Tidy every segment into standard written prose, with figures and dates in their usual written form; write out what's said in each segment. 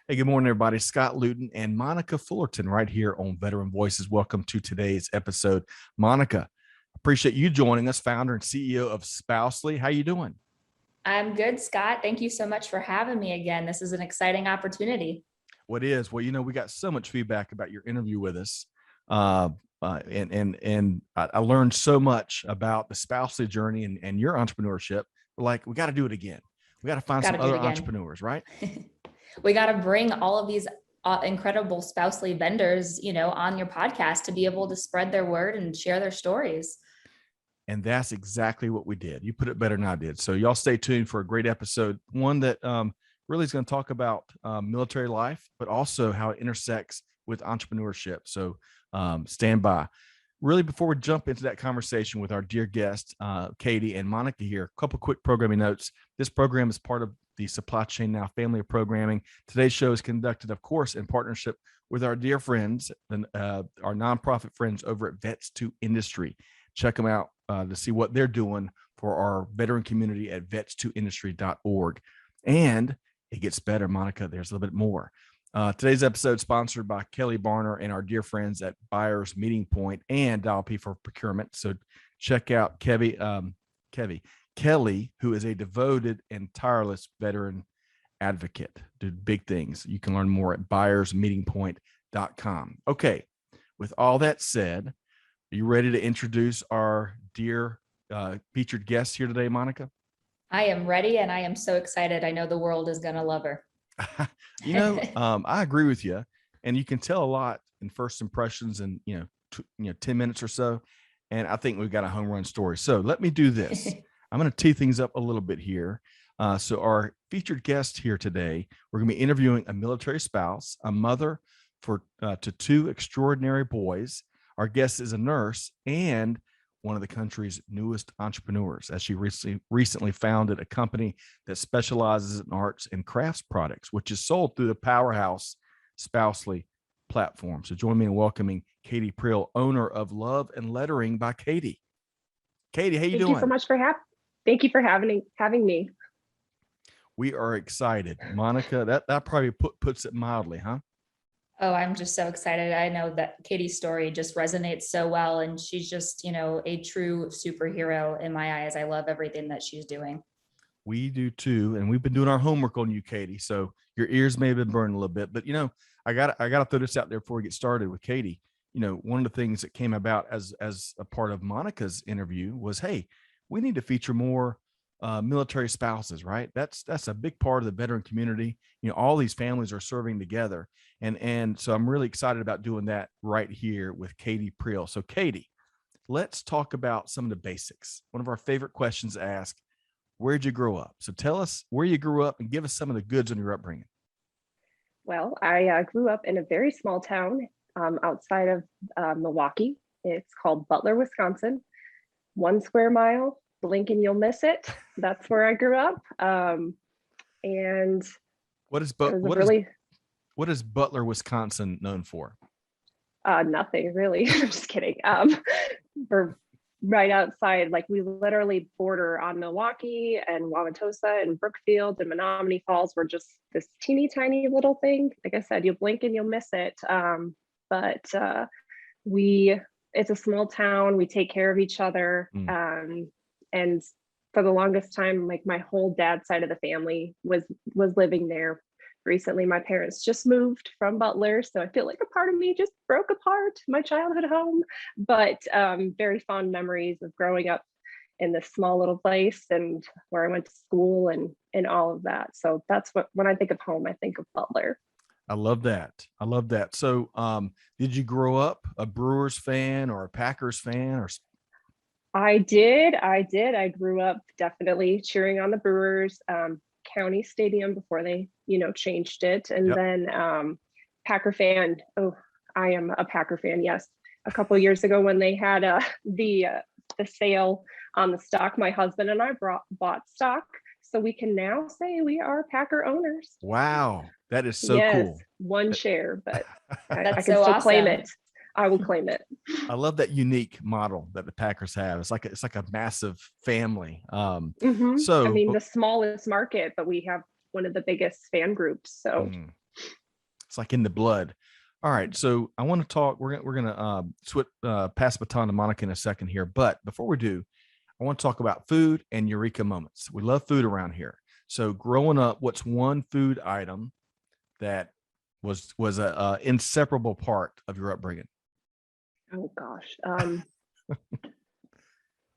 Hey, good morning, everybody. Scott Luton and Monica Fullerton right here on Veteran Voices. Welcome to today's episode. Monica, appreciate you joining us, founder and CEO of Spousely. How you doing? I'm good, Scott. Thank you so much for having me again. This is an exciting opportunity. What is? Well, we got so much feedback about your interview with us. Uh, and I learned so much about the Spousely journey and your entrepreneurship. We're like, we got to do it again. We got to find Got some to do other it again. entrepreneurs, right? We got to bring all of these incredible spousely vendors, on your podcast to be able to spread their word and share their stories. And that's exactly what we did. You put it better than I did. So y'all stay tuned for a great episode, one that really is going to talk about military life, but also how it intersects with entrepreneurship. So stand by. Really, before we jump into that conversation with our dear guest, Katie and Monica here, a couple quick programming notes. This program is part of the Supply Chain Now family of programming. Today's show is conducted, of course, in partnership with our dear friends, our nonprofit friends over at Vets to Industry. Check them out to see what they're doing for our veteran community at vets2industry.org. And it gets better, Monica. There's a little bit more. Today's episode sponsored by Kelly Barner and our dear friends at Buyers Meeting Point and Dial P for Procurement. So check out Kelly, who is a devoted and tireless veteran advocate. Did big things. You can learn more at buyersmeetingpoint.com. Okay, with all that said, are you ready to introduce our dear featured guest here today, Monica? I am ready and I am so excited. I know the world is going to love her. I agree with you, and you can tell a lot in first impressions in 10 minutes or so. And I think we've got a home run story. So let me do this. I'm going to tee things up a little bit here. So our featured guest here today, we're going to be interviewing a military spouse, a mother to two extraordinary boys. Our guest is a nurse and one of the country's newest entrepreneurs, as she recently founded a company that specializes in arts and crafts products, which is sold through the powerhouse Spousely platform. So join me in welcoming Katie Prill, owner of Love and Lettering by Katie. Katie, how you doing? Thank you so much thank you for having me. We are excited. Monica, that probably puts it mildly, huh? Oh, I'm just so excited. I know that Katie's story just resonates so well. And she's just, a true superhero in my eyes. I love everything that she's doing. We do too. And we've been doing our homework on you, Katie. So your ears may have been burned a little bit, but I gotta throw this out there before we get started with Katie. One of the things that came about as a part of Monica's interview was, hey, we need to feature more military spouses, right? That's a big part of the veteran community. All these families are serving together. And so I'm really excited about doing that right here with Katie Prill. So Katie, let's talk about some of the basics. One of our favorite questions to ask, where'd you grow up? So tell us where you grew up and give us some of the goods on your upbringing. Well, I grew up in a very small town outside of Milwaukee. It's called Butler, Wisconsin. 1 square mile, blink and you'll miss it. That's where I grew up. And what is Butler, Wisconsin known for? Nothing really. I'm just kidding. We're right outside, like we literally border on Milwaukee and Wauwatosa and Brookfield and Menominee Falls. We're just this teeny tiny little thing. Like I said, you'll blink and you'll miss it. But it's a small town. We take care of each other. And for the longest time, like my whole dad's side of the family was living there. Recently, my parents just moved from Butler, so I feel like a part of me just broke apart, my childhood home, but very fond memories of growing up in this small little place and where I went to school and all of that. So that's when I think of home, I think of Butler. I love that. So did you grow up a Brewers fan or a Packers fan? Or I did. I grew up definitely cheering on the Brewers. County Stadium before they, changed it. And then Packer fan. Oh, I am a Packer fan. Yes. A couple of years ago when they had the sale on the stock, my husband and I bought stock. So we can now say we are Packer owners. Wow. That is so cool. One share, but I can so still awesome. claim it. I will claim it. I love that unique model that the Packers have. It's like a massive family. So I mean, the smallest market, but we have one of the biggest fan groups. So It's like in the blood. All right. So I want to talk, we're going to switch, pass the baton to Monica in a second here. But before we do, I want to talk about food and Eureka moments. We love food around here. So growing up, what's one food item that was a inseparable part of your upbringing? Oh gosh. I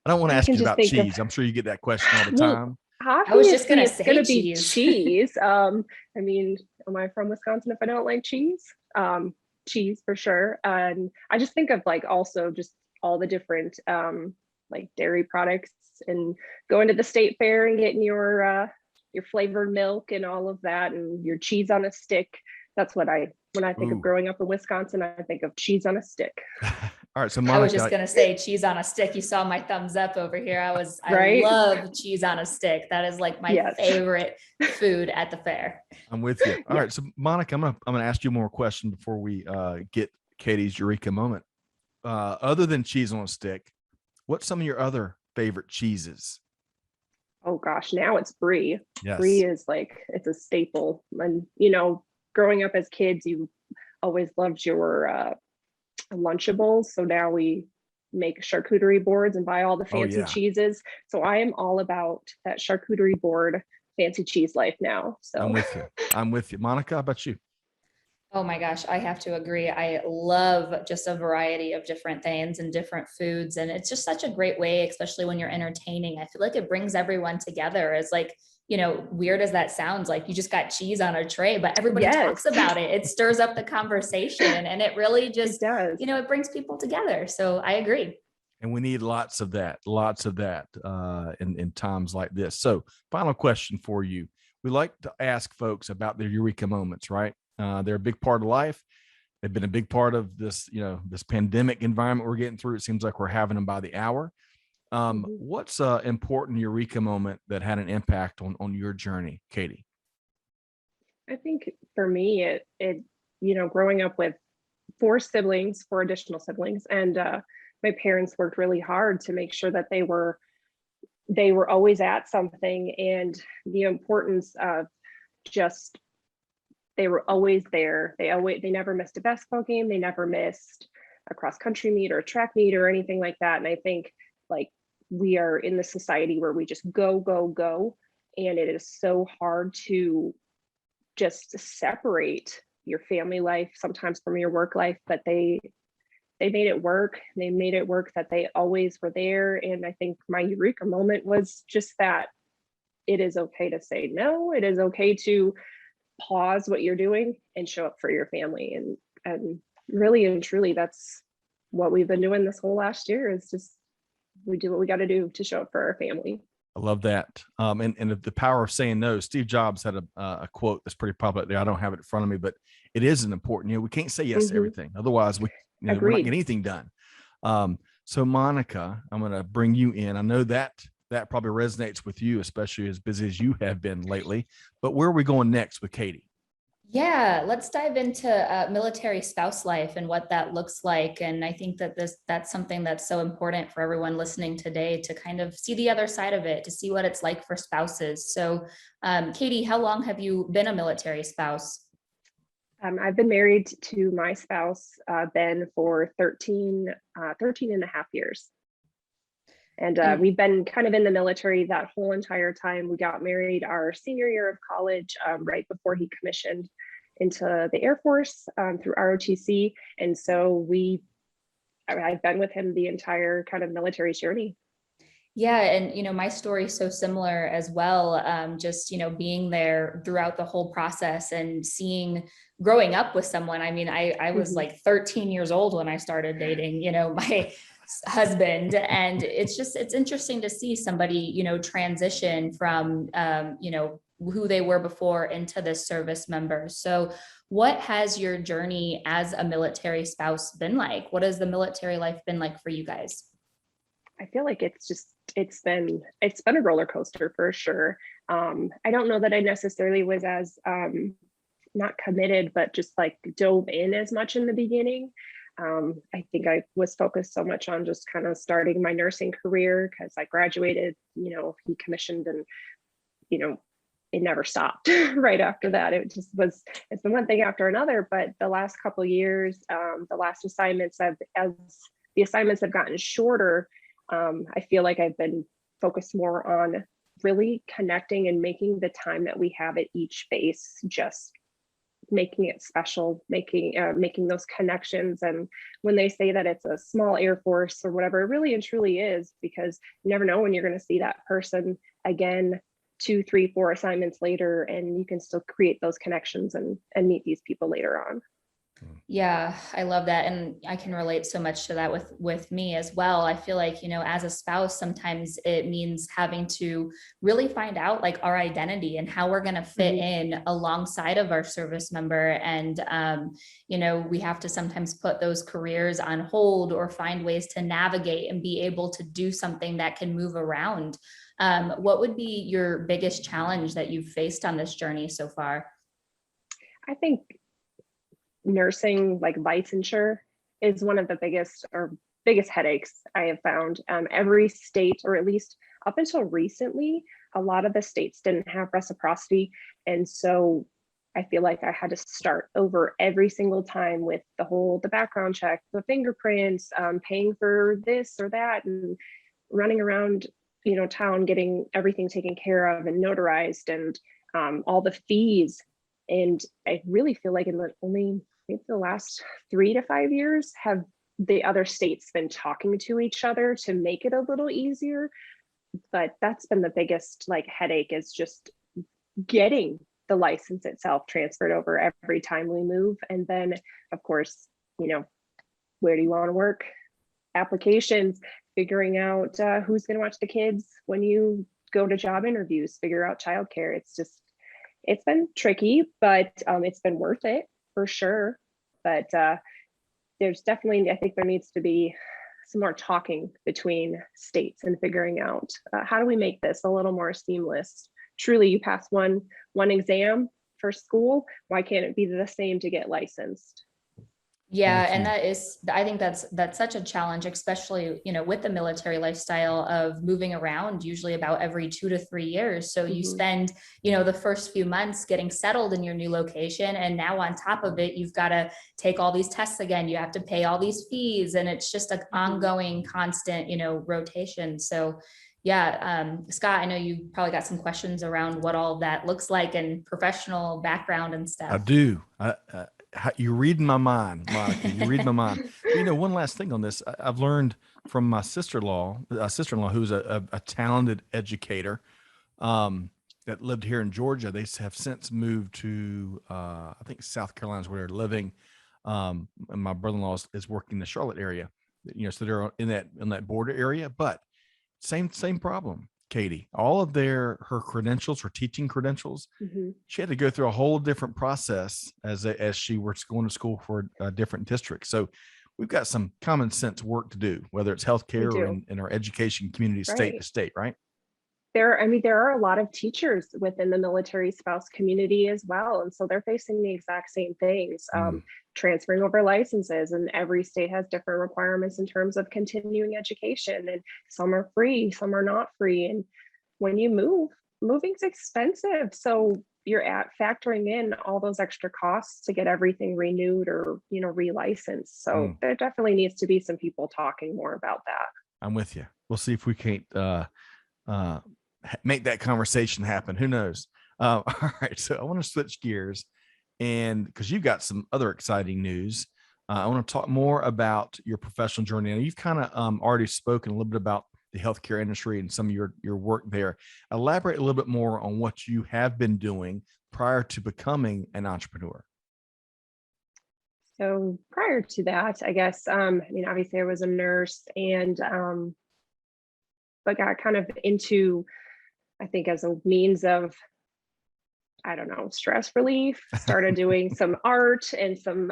don't want to I ask can you just about think of, cheese. I'm sure you get that question all the well, time. I was just obviously gonna it's say gonna be cheese. cheese. I mean, am I from Wisconsin if I don't like cheese? Cheese for sure. And I just think of like also just all the different like dairy products and going to the state fair and getting your flavored milk and all of that and your cheese on a stick. That's what when I think of Ooh. growing up in Wisconsin, I think of cheese on a stick. All right. So I was just Monica, gonna say cheese on a stick. You saw my thumbs up over here. I Right? love cheese on a stick. That is like my Yes. favorite food at the fair. I'm with you. All Yeah. right. So Monica, I'm gonna ask you more question before we get Katie's Eureka moment. Other than cheese on a stick, what's some of your other favorite cheeses? Oh gosh, now it's brie. Brie Yes. is like it's a staple. And you know, growing up as kids, you always loved your Lunchables. So now we make charcuterie boards and buy all the Oh fancy yeah. cheeses. So I am all about that charcuterie board fancy cheese life now. I'm So with you. I'm with you. Monica, how about you? Oh my gosh, I have to agree. I love just a variety of different things and different foods. And it's just such a great way, especially when you're entertaining. I feel like it brings everyone together. It's like, weird as that sounds, like you just got cheese on a tray, but everybody yes, talks about it. It stirs up the conversation and it really it just, does. it brings people together. So I agree. And we need lots of that in times like this. So final question for you. We like to ask folks about their Eureka moments, right? They're a big part of life. They've been a big part of this, this pandemic environment we're getting through. It seems like we're having them by the hour. What's an important Eureka moment that had an impact on your journey, Katie? I think for me, it growing up with four additional siblings, and my parents worked really hard to make sure that they were always at something, and the importance of just they were always there. They never missed a basketball game. They never missed a cross country meet or a track meet or anything like that. And I think like we are in the society where we just go, go, go. And it is so hard to just separate your family life sometimes from your work life, but they made it work. They made it work that they always were there. And I think my Eureka moment was just that it is okay to say no. It is okay to pause what you're doing and show up for your family. And really and truly, that's what we've been doing this whole last year is just we do what we got to do to show up for our family. I love that. And the power of saying no. Steve Jobs had a quote that's pretty popular there. I don't have it in front of me, but it is an important, we can't say yes to everything. Otherwise we're not getting anything done. So Monica, I'm going to bring you in. I know that probably resonates with you, especially as busy as you have been lately, but where are we going next with Katie? Yeah, let's dive into military spouse life and what that looks like. And I think that that's something that's so important for everyone listening today to kind of see the other side of it, to see what it's like for spouses. So Katie, how long have you been a military spouse? I've been married to my spouse, Ben, for 13 and a half years. And we've been kind of in the military that whole entire time. We got married our senior year of college, right before he commissioned into the Air Force through ROTC. And so I've been with him the entire kind of military journey. Yeah. And, my story is so similar as well. Just, being there throughout the whole process and growing up with someone. I mean, I was like 13 years old when I started dating, my husband. And it's interesting to see somebody, transition from, who they were before into this service member. So what has your journey as a military spouse been like? What has the military life been like for you guys? I feel like it's been a roller coaster for sure. I don't know that I necessarily was as not committed, but just like dove in as much in the beginning. I think I was focused so much on just kind of starting my nursing career because I graduated, he commissioned and, it never stopped right after that. It's been one thing after another, but the last couple of years, the last assignments as the assignments have gotten shorter, I feel like I've been focused more on really connecting and making the time that we have at each base, just making it special, making those connections. And when they say that it's a small Air Force or whatever, it really and truly is, because you never know when you're going to see that person again 2, 3, 4 assignments later, and you can still create those connections and meet these people later on. Yeah, I love that. And I can relate so much to that with me as well. I feel like, as a spouse, sometimes it means having to really find out like our identity and how we're going to fit in alongside of our service member. And, we have to sometimes put those careers on hold or find ways to navigate and be able to do something that can move around. What would be your biggest challenge that you've faced on this journey so far? I think nursing, like licensure, is one of the biggest headaches I have found. Every state, or at least up until recently, a lot of the states didn't have reciprocity. And so I feel like I had to start over every single time with the background check, the fingerprints, paying for this or that, and running around, town, getting everything taken care of and notarized, and all the fees. And I really feel like in maybe the last 3 to 5 years, have the other states been talking to each other to make it a little easier. But that's been the biggest headache, is just getting the license itself transferred over every time we move. And then of course, where do you want to work? Applications, figuring out who's going to watch the kids when you go to job interviews, figure out childcare. It's been tricky, but it's been worth it for sure. But there's definitely, I think there needs to be some more talking between states and figuring out how do we make this a little more seamless. Truly, you pass one exam for school, why can't it be the same to get licensed? Yeah. And I think that's such a challenge, especially, with the military lifestyle of moving around usually about every 2 to 3 years. So you spend, the first few months getting settled in your new location. And now on top of it, you've got to take all these tests again. You have to pay all these fees, and it's just an ongoing, constant, rotation. So yeah, Scott, I know you probably got some questions around what all of that looks like and professional background and stuff. I do. You're reading my mind, Monica. You're reading my mind. One last thing on this. I've learned from my sister-in-law who's a talented educator that lived here in Georgia. They have since moved to, I think, South Carolina is where they're living. And my brother-in-law is working in the Charlotte area, so they're in that border area, but same problem. Katie, all of her credentials, her teaching credentials, she had to go through a whole different process as she was going to school for a different district. So we've got some common sense work to do, whether it's healthcare or in our education community, state to state, right? There are a lot of teachers within the military spouse community as well. And so they're facing the exact same things, transferring over licenses, and every state has different requirements in terms of continuing education, and some are free, some are not free. And when you moving's expensive. So you're factoring in all those extra costs to get everything renewed or, relicensed. So there definitely needs to be some people talking more about that. I'm with you. We'll see if we can't, make that conversation happen. Who knows? All right. So I want to switch gears, and because you've got some other exciting news, I want to talk more about your professional journey. And you've kind of already spoken a little bit about the healthcare industry and some of your work there. Elaborate a little bit more on what you have been doing prior to becoming an entrepreneur. So prior to that, I guess, obviously I was a nurse, and but got kind of into, I think, as a means of, stress relief, started doing some art and some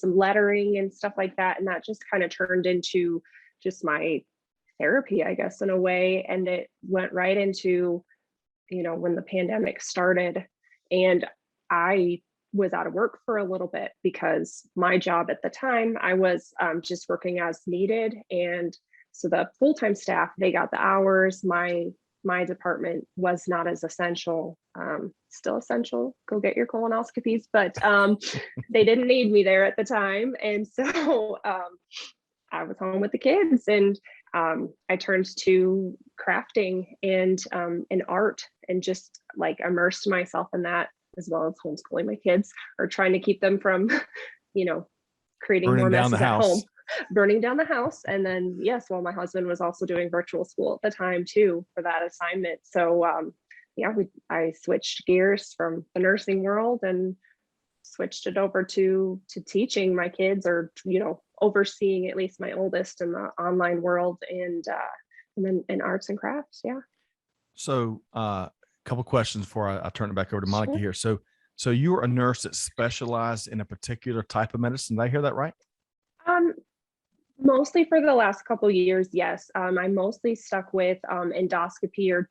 lettering and stuff like that. And that just kind of turned into just my therapy, I guess, in a way. And it went right into, when the pandemic started, and I was out of work for a little bit because my job at the time, I was just working as needed. And so the full-time staff, they got the hours. My my department was not as essential. Still essential, go get your colonoscopies, but they didn't need me there at the time. And so I was home with the kids, and I turned to crafting and art, and just like immersed myself in that, as well as homeschooling my kids, or trying to keep them from, creating Burning more down the messes at home, house. burning down the house. And then, yes, well, my husband was also doing virtual school at the time too for that assignment. So I switched gears from the nursing world and switched it over to teaching my kids, or overseeing at least my oldest in the online world, and then in arts and crafts. Yeah. So a couple questions before I turn it back over to Monica Sure. here. So you were a nurse that specialized in a particular type of medicine. Did I hear that right? Mostly for the last couple of years, yes. I mostly stuck with endoscopy or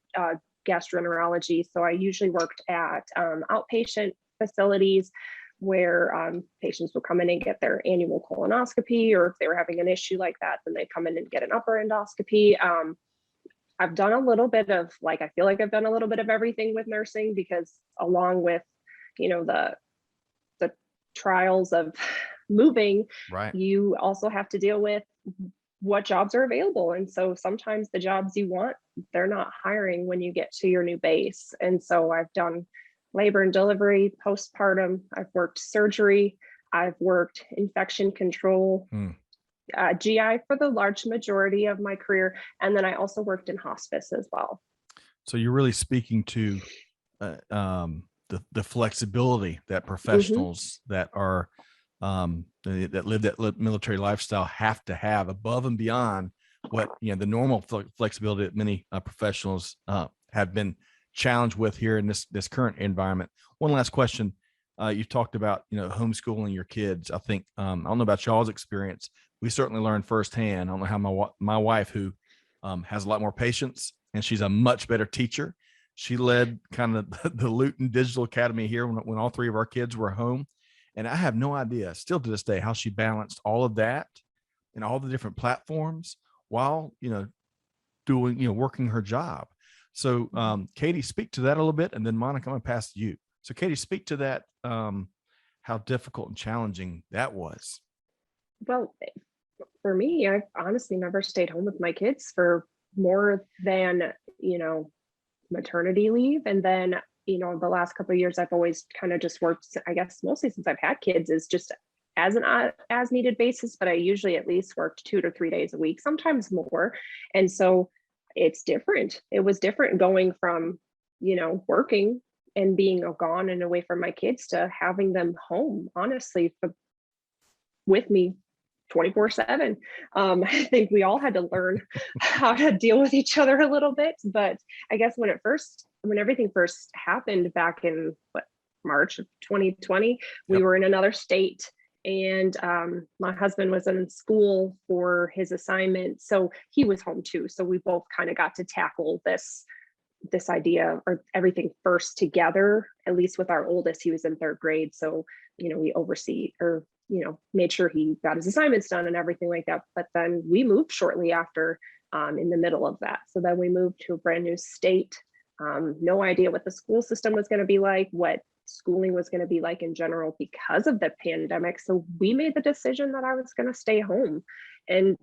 gastroenterology. So I usually worked at outpatient facilities where patients would come in and get their annual colonoscopy, or if they were having an issue like that, then they'd come in and get an upper endoscopy. I've done a little bit of, I feel like I've done a little bit of everything with nursing, because along with, the trials of moving, Right. you also have to deal with what jobs are available. And so sometimes the jobs you want, they're not hiring when you get to your new base. And so I've done labor and delivery, postpartum, I've worked surgery, I've worked infection control, GI for the large majority of my career. And then I also worked in hospice as well. So you're really speaking to the flexibility that professionals that are that live that military lifestyle have to have, above and beyond what the normal flexibility that many professionals have been challenged with here in this current environment. One last question. You talked about homeschooling your kids. I think I don't know about y'all's experience. We certainly learned firsthand. I don't know how my wife, who has a lot more patience, and she's a much better teacher. She led kind of the Luton Digital Academy here when all three of our kids were home. And I have no idea, still to this day, how she balanced all of that and all the different platforms while, doing, working her job. So, Katie, speak to that a little bit. And then Monica, I'm going to pass to you. So Katie, speak to that, how difficult and challenging that was. Well, for me, I've honestly never stayed home with my kids for more than, maternity leave. And then, the last couple of years, I've always kind of just worked, I guess, mostly since I've had kids, is just as an as needed basis, but I usually at least worked 2 to 3 days a week, sometimes more. And so it's different. It was different going from, working and being gone and away from my kids to having them home, honestly, with me 24/7. I think we all had to learn how to deal with each other a little bit. But I guess when everything first happened back in March of 2020, we were in another state, and my husband was in school for his assignment, so he was home too. So we both kind of got to tackle this idea, or everything first together. At least with our oldest, he was in 3rd grade, so we oversee, or made sure he got his assignments done and everything like that. But then we moved shortly after, in the middle of that. So then we moved to a brand new state. No idea what the school system was going to be like, what schooling was going to be like in general because of the pandemic. So we made the decision that I was going to stay home and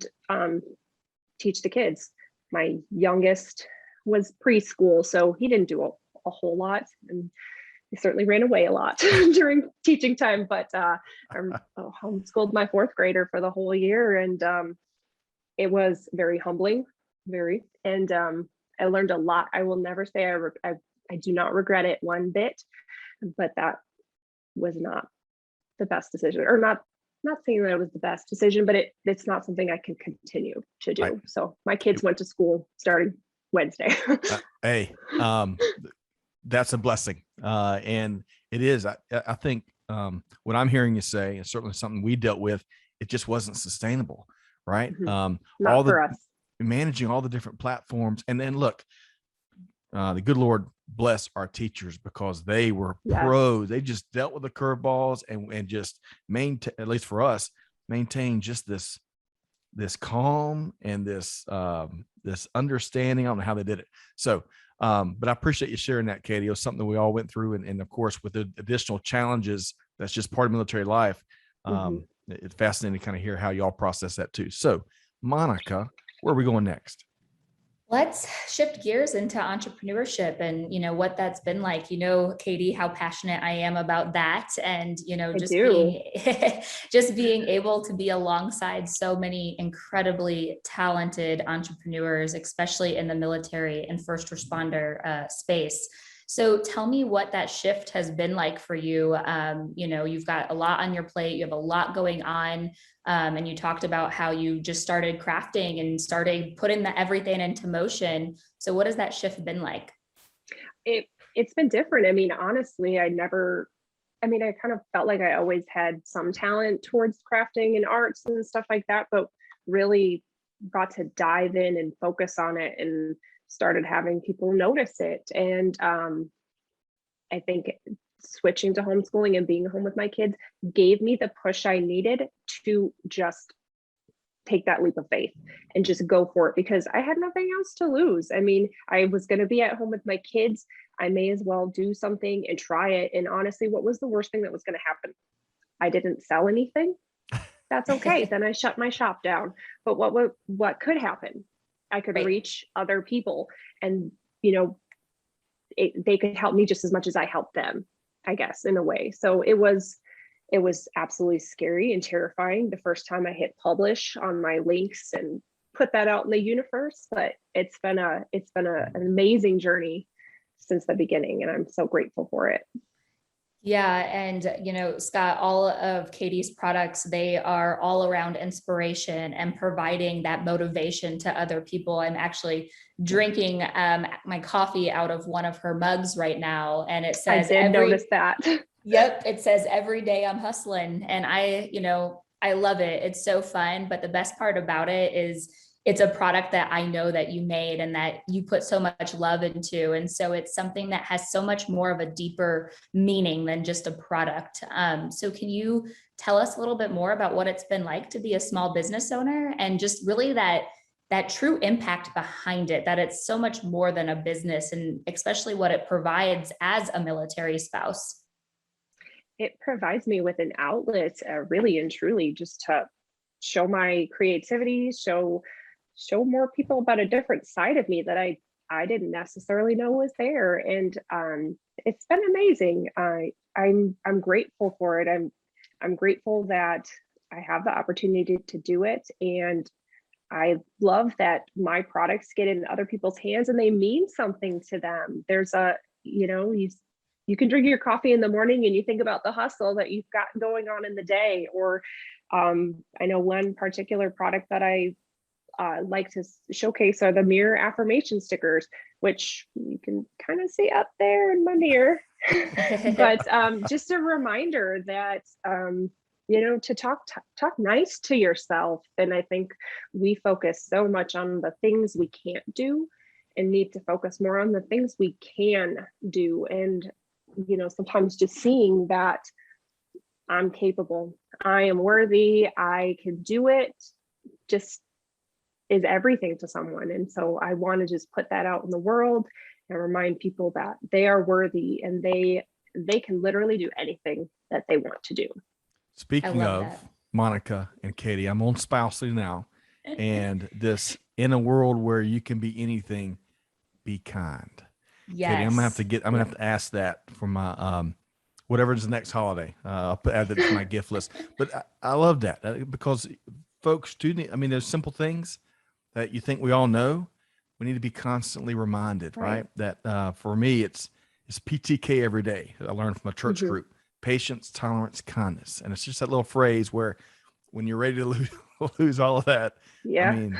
teach the kids. My youngest was preschool, so he didn't do a whole lot. And he certainly ran away a lot during teaching time, but I homeschooled my 4th grader for the whole year. And it was very humbling, and I learned a lot. I will never say I do not regret it one bit, but that was not the best decision, or not saying that it was the best decision, but it's not something I can continue to do. So my kids went to school starting Wednesday. Hey, that's a blessing. And it is, I think, what I'm hearing you say is certainly something we dealt with. It just wasn't sustainable, right? Not all for us. Managing all the different platforms. And then look, the good Lord bless our teachers, because they were pros. They just dealt with the curveballs and just maintain, at least for us, maintain just this calm and this this understanding. I don't know how they did it. So, but I appreciate you sharing that, Katie. It was something that we all went through. And of course, with the additional challenges, that's just part of military life. It's fascinating to kind of hear how y'all process that too. So, Monica, where are we going next? Let's shift gears into entrepreneurship and, what that's been like. Katie, how passionate I am about that. And, just being able to be alongside so many incredibly talented entrepreneurs, especially in the military and first responder space. So tell me what that shift has been like for you. You've got a lot on your plate. You have a lot going on. And you talked about how you just started crafting and started putting everything into motion. So what has that shift been like? It's been different. I mean, honestly, I kind of felt like I always had some talent towards crafting and arts and stuff like that, but really got to dive in and focus on it and started having people notice it. And I think switching to homeschooling and being home with my kids gave me the push I needed to just take that leap of faith and just go for it, because I had nothing else to lose. I mean, I was going to be at home with my kids. I may as well do something and try it. And honestly, what was the worst thing that was going to happen? I didn't sell anything. That's okay. Then I shut my shop down. But what could happen? I could reach other people, and they could help me just as much as I helped them, I guess, in a way. So it was absolutely scary and terrifying the first time I hit publish on my links and put that out in the universe. But it's been an amazing journey since the beginning, and I'm so grateful for it. Yeah. And, Scott, all of Katie's products, they are all around inspiration and providing that motivation to other people. I'm actually drinking my coffee out of one of her mugs right now. And it says, I did notice that. Yep. It says, every day I'm hustling. And I love it. It's so fun. But the best part about it is it's a product that I know that you made and that you put so much love into. And so it's something that has so much more of a deeper meaning than just a product. So can you tell us a little bit more about what it's been like to be a small business owner, and just really that true impact behind it, that it's so much more than a business, and especially what it provides as a military spouse? It provides me with an outlet, really and truly, just to show my creativity, show more people about a different side of me that I didn't necessarily know was there. And it's been amazing. I'm grateful for it. I'm grateful that I have the opportunity to do it. And I love that my products get in other people's hands and they mean something to them. There's you can drink your coffee in the morning and you think about the hustle that you've got going on in the day. Or I know one particular product that I like to showcase are the mirror affirmation stickers, which you can kind of see up there in my mirror. But just a reminder that to talk nice to yourself. And I think we focus so much on the things we can't do and need to focus more on the things we can do. And sometimes just seeing that I'm capable, I am worthy, I can do it, just is everything to someone. And so I want to just put that out in the world and remind people that they are worthy and they can literally do anything that they want to do. Speaking of Monica and Katie, I'm on Spousely now, and this, in a world where you can be anything, be kind. Yes. Katie, I'm gonna have to ask that for my whatever's the next holiday. I'll add that to my gift list. But I love that because folks do need. I mean, there's simple things that you think we all know. We need to be constantly reminded, right? That for me, it's PTK every day. I learned from a church group: patience, tolerance, kindness. And it's just that little phrase where, when you're ready to lose all of that, I mean,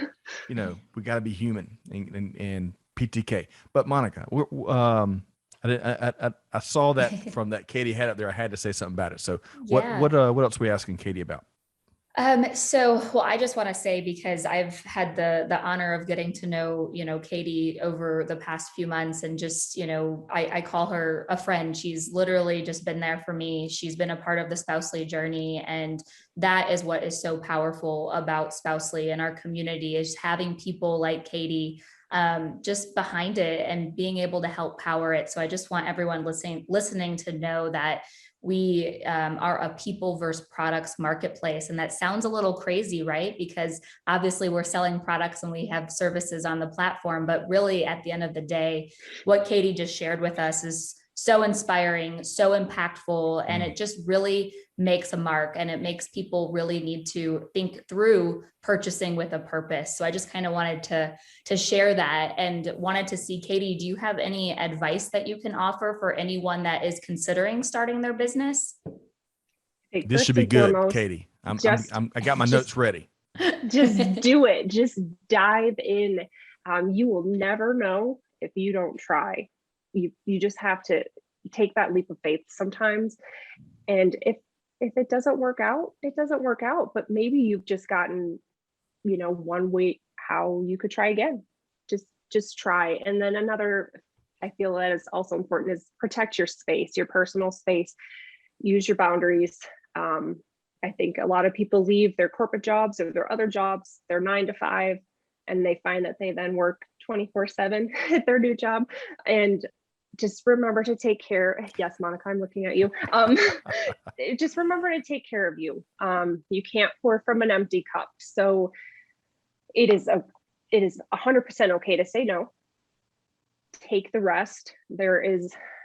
we got to be human and PTK. But Monica, I saw that from that Katie had up there. I had to say something about it. So what else are we asking Katie about? Well, I just want to say, because I've had the honor of getting to know, Katie over the past few months, and just, I call her a friend. She's literally just been there for me. She's been a part of the Spousely journey. And that is what is so powerful about Spousely and our community, is having people like Katie just behind it and being able to help power it. So I just want everyone listening to know that we are a people versus products marketplace. And that sounds a little crazy, right? Because obviously we're selling products and we have services on the platform, but really at the end of the day, what Katie just shared with us is so inspiring, so impactful, and it just really makes a mark, and it makes people really need to think through purchasing with a purpose. So I just kind of wanted to share that, and wanted to see, Katie, do you have any advice that you can offer for anyone that is considering starting their business? This should be good, Katie. I got my notes ready. Just do it. Just dive in. You will never know if you don't try. You just have to take that leap of faith sometimes. And if it doesn't work out, it doesn't work out. But maybe you've just gotten, one way how you could try again. Just try. And then another, I feel that is also important, is protect your space, your personal space. Use your boundaries. I think a lot of people leave their corporate jobs or their other jobs, their 9 to 5, and they find that they then work 24/7 at their new job. And just remember to take care. Yes, Monica, I'm looking at you. Just remember to take care of you. You can't pour from an empty cup. So it is 100% okay to say no. Take the rest. There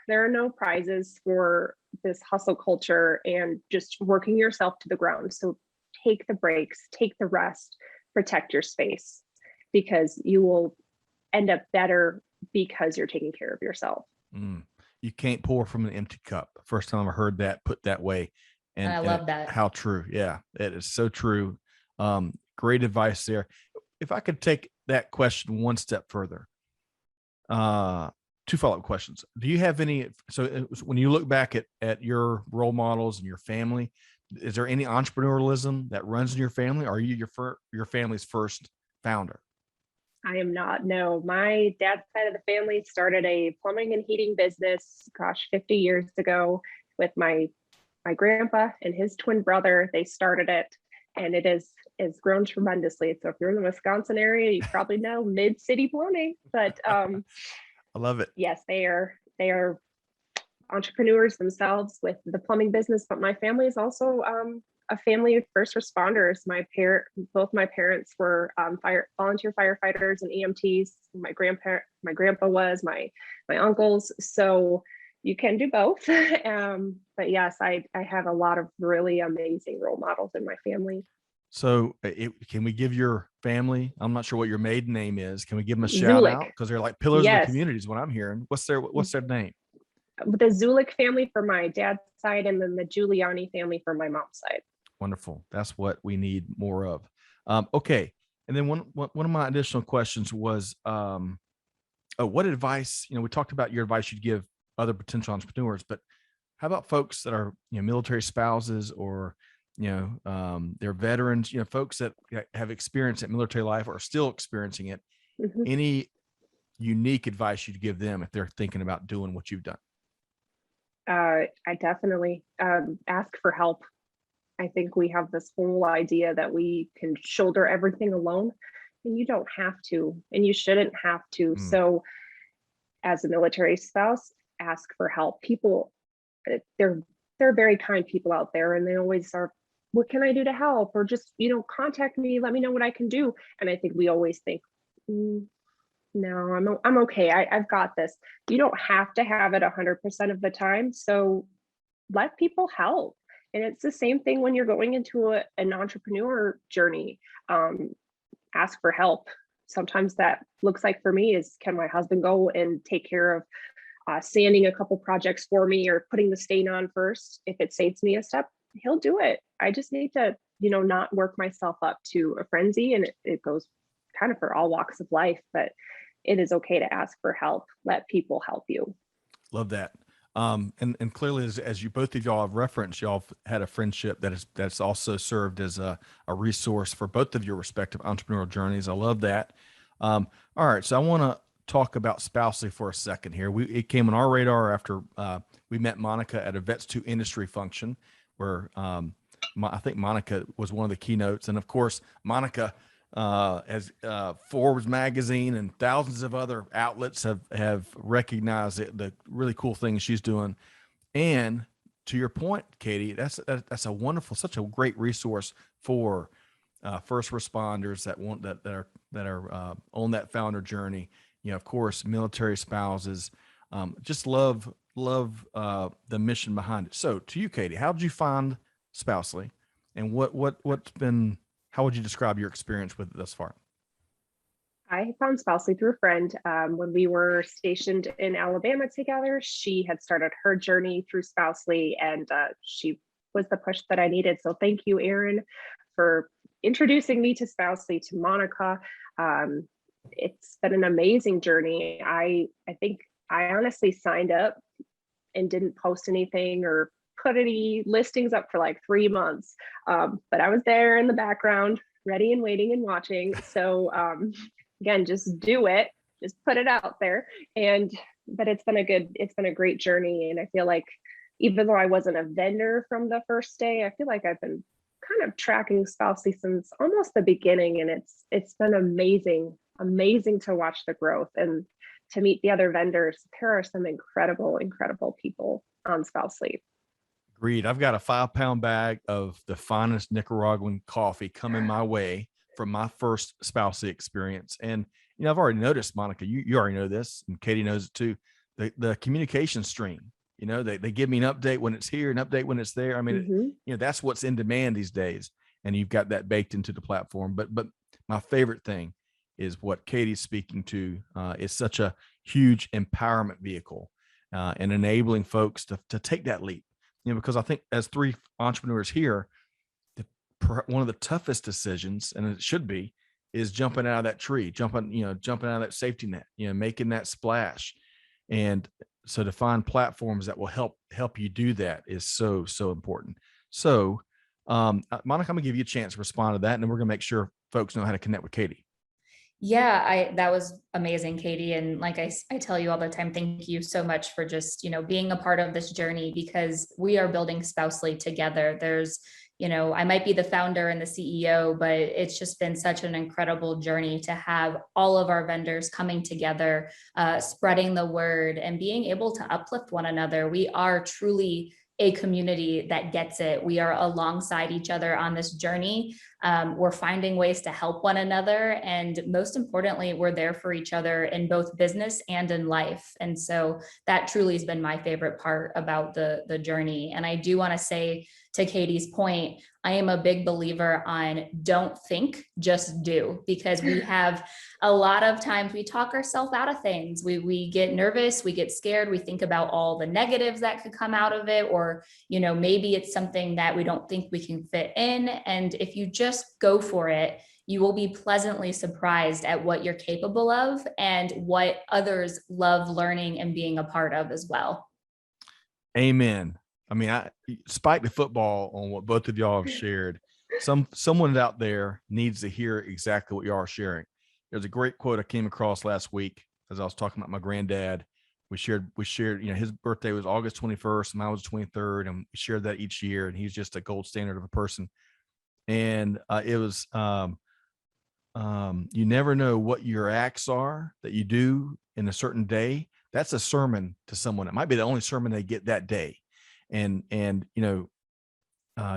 are no prizes for this hustle culture and just working yourself to the ground. So take the breaks, take the rest, protect your space, because you will end up better because you're taking care of yourself. You can't pour from an empty cup. First time I heard that put that way. And I love that. How true. Yeah, it is so true. Great advice there. If I could take that question one step further, 2 follow-up questions. Do you have any, so when you look back at your role models and your family, is there any entrepreneurialism that runs in your family? Or are you your family's first founder? I am not. No, my dad's side of the family started a plumbing and heating business, 50 years ago, with my grandpa and his twin brother. They started it, and it's grown tremendously. So if you're in the Wisconsin area, you probably know Mid-City Plumbing. But I love it. Yes, they are entrepreneurs themselves with the plumbing business. But my family is also a family of first responders. Both my parents were volunteer firefighters and EMTs. My grandpa was, my uncles. So you can do both. But yes, I have a lot of really amazing role models in my family. So can we give your family, I'm not sure what your maiden name is, can we give them a shout out? Because they're like pillars of the community is what I'm hearing. What's their name? The Zulik family for my dad's side, and then the Giuliani family for my mom's side. Wonderful. That's what we need more of. Okay. And then one of my additional questions was, what advice, we talked about your advice you'd give other potential entrepreneurs, but how about folks that are, military spouses, or, they're veterans, folks that have experienced that military life or are still experiencing it. Mm-hmm. Any unique advice you'd give them if they're thinking about doing what you've done? I definitely ask for help. I think we have this whole idea that we can shoulder everything alone, and you don't have to, and you shouldn't have to. So as a military spouse, ask for help. People, they're very kind people out there, and they always are, what can I do to help? Or just, contact me, let me know what I can do. And I think we always think, no, I'm okay. I've got this. You don't have to have it 100% of the time. So let people help. And it's the same thing when you're going into an entrepreneur journey. Ask for help. Sometimes that looks like, for me, is, can my husband go and take care of sanding a couple projects for me, or putting the stain on first? If it saves me a step, he'll do it. I just need to, not work myself up to a frenzy. And it goes kind of for all walks of life, but it is okay to ask for help. Let people help you. Love that. And clearly, as you both of y'all have referenced, y'all have had a friendship that's also served as a resource for both of your respective entrepreneurial journeys. I love that. All right, so I want to talk about Spousely for a second here. It came on our radar after we met Monica at a Vets to Industry function, where I think Monica was one of the keynotes, and of course, Monica as Forbes magazine and thousands of other outlets have recognized the really cool things she's doing. And to your point, Katie, that's a wonderful, such a great resource for first responders that are on that founder journey. Of course, military spouses. Just love the mission behind it. So, to you, Katie, how did you find Spousely, and how would you describe your experience with it thus far? I found Spousely through a friend. When we were stationed in Alabama together, she had started her journey through Spousely, and she was the push that I needed. So thank you, Erin, for introducing me to Spousely, to Monica. It's been an amazing journey. I think I honestly signed up and didn't post anything or put any listings up for like 3 months. But I was there in the background, ready and waiting and watching. So again, just do it, just put it out there. But it's been a great journey. And I feel like even though I wasn't a vendor from the first day, I feel like I've been kind of tracking Spousely since almost the beginning. And it's been amazing to watch the growth and to meet the other vendors. There are some incredible people on Spousely. Agreed. I've got a 5-pound bag of the finest Nicaraguan coffee coming my way from my first Spousely experience. And, I've already noticed, Monica, you already know this, and Katie knows it too, the communication stream. They give me an update when it's here, an update when it's there. I mean, that's what's in demand these days. And you've got that baked into the platform. But my favorite thing is what Katie's speaking to. Is such a huge empowerment vehicle and enabling folks to take that leap. Because I think as 3 entrepreneurs here, one of the toughest decisions, and it should be, is jumping out of that tree, jumping out of that safety net, making that splash. And so to find platforms that will help you do that is so important. So, Monica, I'm gonna give you a chance to respond to that, and then we're gonna make sure folks know how to connect with Katie. Yeah, that was amazing, Katie. And like I tell you all the time, thank you so much for just, being a part of this journey, because we are building Spousely together. There's, I might be the founder and the CEO, but it's just been such an incredible journey to have all of our vendors coming together, spreading the word and being able to uplift one another. We are truly a community that gets it. We are alongside each other on this journey. We're finding ways to help one another. And most importantly, we're there for each other in both business and in life. And so that truly has been my favorite part about the journey. And I do want to say, to Katie's point, I am a big believer on don't think, just do, because we have a lot of times we talk ourselves out of things. We get nervous, we get scared, we think about all the negatives that could come out of it, or, maybe it's something that we don't think we can fit in. And if you just go for it, you will be pleasantly surprised at what you're capable of and what others love learning and being a part of as well. Amen. I mean, I spike the football on what both of y'all have shared. Someone out there needs to hear exactly what y'all are sharing. There's a great quote I came across last week as I was talking about my granddad. We shared, his birthday was August 21st, mine was 23rd, and we shared that each year. And he's just a gold standard of a person. And it was, you never know what your acts are that you do in a certain day. That's a sermon to someone. It might be the only sermon they get that day. And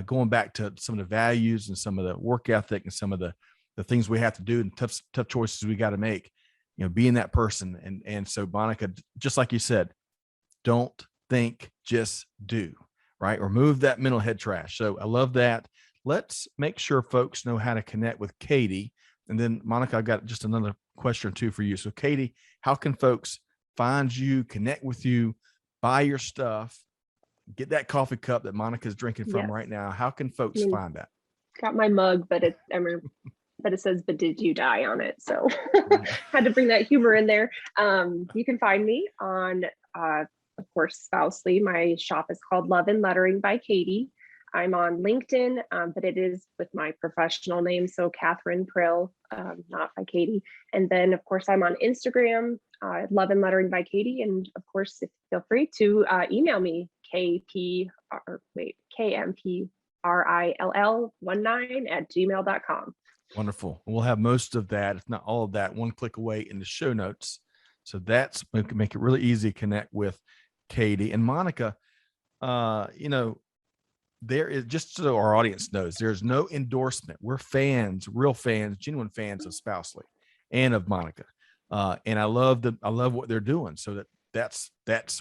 going back to some of the values and some of the work ethic and some of the things we have to do and tough choices we got to make, being that person. And so, Monica, just like you said, don't think, just do, right? Remove that mental head trash. So I love that. Let's make sure folks know how to connect with Katie. And then, Monica, I've got just another question or two for you. So, Katie, how can folks find you, connect with you, buy your stuff, get that coffee cup that Monica's drinking from right now? How can folks find that? Got my mug, but it says, "But did you die?" on it. So had to bring that humor in there. You can find me on of course, Spousely. My shop is called Love and Lettering by Katie. I'm on LinkedIn, but it is with my professional name, so Catherine Prill, not by Katie. And then, of course, I'm on Instagram, Love and Lettering by Katie. And of course, feel free to email me, KMPRILL19@gmail.com. Wonderful. We'll have most of that, if not all of that, one click away in the show notes. So that's make it really easy to connect with Katie and Monica. There is, just so our audience knows, there's no endorsement. We're fans, real fans, genuine fans of Spousely and of Monica. And I love what they're doing. So that's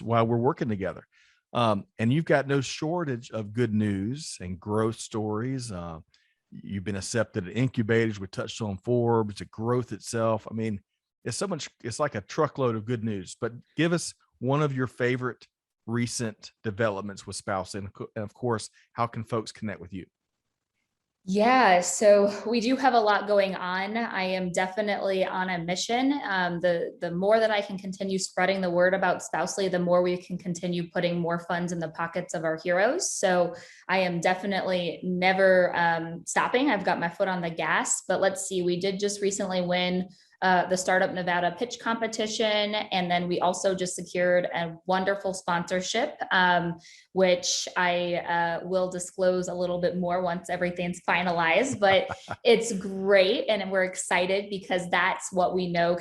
why we're working together. And you've got no shortage of good news and growth stories. You've been accepted at incubators. We touched on Forbes, the growth itself. I mean, it's so much, it's like a truckload of good news. But give us one of your favorite recent developments with Spouse, and of course, how can folks connect with you? Yeah, so we do have a lot going on. I am definitely on a mission. The more that I can continue spreading the word about Spousely, the more we can continue putting more funds in the pockets of our heroes. So I am definitely never stopping. I've got my foot on the gas, but let's see, we did just recently win the Startup Nevada pitch competition. And then we also just secured a wonderful sponsorship, which I will disclose a little bit more once everything's finalized, but it's great. And we're excited because that's what we know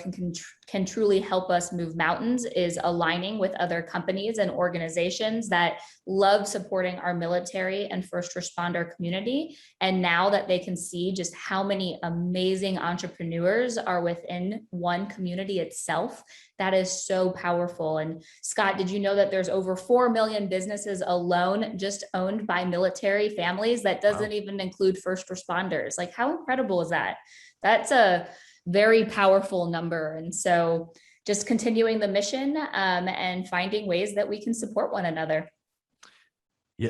can truly help us move mountains, is aligning with other companies and organizations that love supporting our military and first responder community. And now that they can see just how many amazing entrepreneurs are within one community itself, that is so powerful. And Scott, did you know that there's over 4 million businesses alone just owned by military families? That doesn't even include first responders. Like, how incredible is that? That's a very powerful number. And so just continuing the mission and finding ways that we can support one another. Yeah,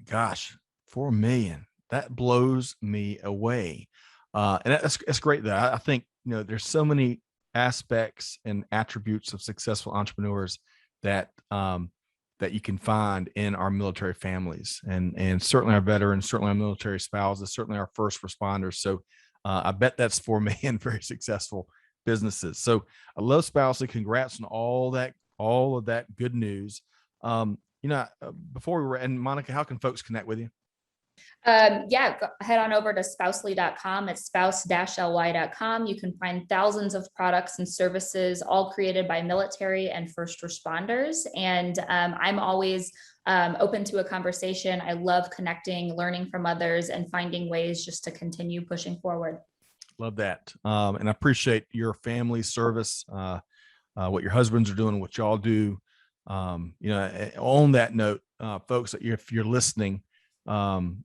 gosh, 4 million. That blows me away. And that's great though. I think, there's so many aspects and attributes of successful entrepreneurs that that you can find in our military families, and certainly our veterans, certainly our military spouses, certainly our first responders. So I bet that's 4 million very successful businesses. So I love Spousely. Congrats on all of that good news. Before we were, and Monica, how can folks connect with you? Head on over to spousely.com. It's spouse-ly.com. You can find thousands of products and services, all created by military and first responders. And I'm always open to a conversation. I love connecting, learning from others, and finding ways just to continue pushing forward. Love that. And I appreciate your family service, what your husbands are doing, what y'all do. On that note, folks, if you're listening, one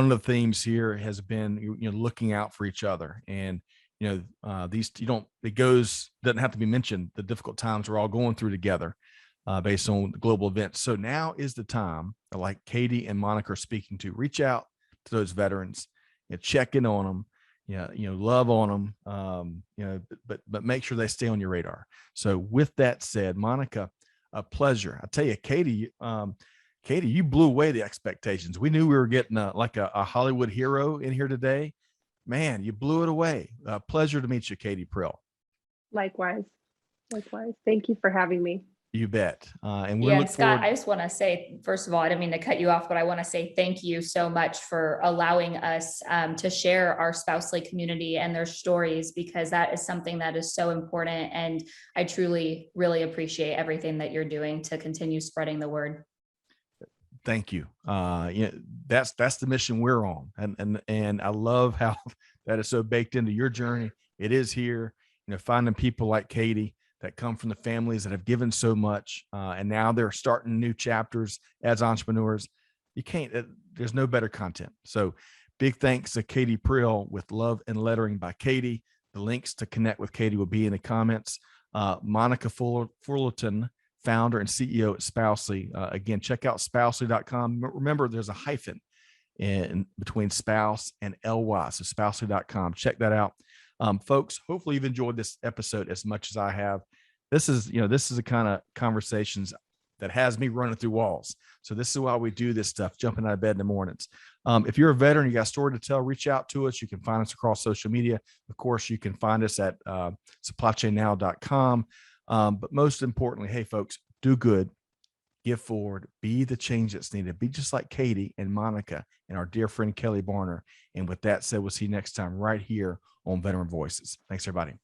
of the themes here has been, looking out for each other. And, doesn't have to be mentioned, the difficult times we're all going through together based on the global events. So now is the time, like Katie and Monica are speaking to, reach out to those veterans and check in on them. Love on them, but make sure they stay on your radar. So with that said, Monica, a pleasure. I tell you, Katie, you blew away the expectations. We knew we were getting a Hollywood hero in here today. Man, you blew it away. Pleasure to meet you, Katie Prill. Likewise. Thank you for having me. You bet. And we're Scott, I just want to say, first of all, I didn't mean to cut you off, but I want to say thank you so much for allowing us to share our Spousely community and their stories, because that is something that is so important. And I truly, really appreciate everything that you're doing to continue spreading the word. Thank you. That's the mission we're on. And I love how that is so baked into your journey. It is here, finding people like Katie that come from the families that have given so much, and now they're starting new chapters as entrepreneurs. There's no better content. So big thanks to Katie Prill with Love and Lettering by Katie. The links to connect with Katie will be in the comments. Monica Fullerton, founder and CEO at Spousely. Again, check out spousely.com. Remember, there's a hyphen in between spouse and ly. So spousely.com. Check that out. Folks, hopefully you've enjoyed this episode as much as I have. this is the kind of conversations that has me running through walls. So this is why we do this stuff, jumping out of bed in the mornings. If you're a veteran, you got a story to tell, reach out to us. You can find us across social media. Of course, you can find us at supplychainnow.com. But most importantly, hey, folks, do good, give forward, be the change that's needed. Be just like Katie and Monica and our dear friend Kelly Barner. And with that said, we'll see you next time right here on Veteran Voices. Thanks, everybody.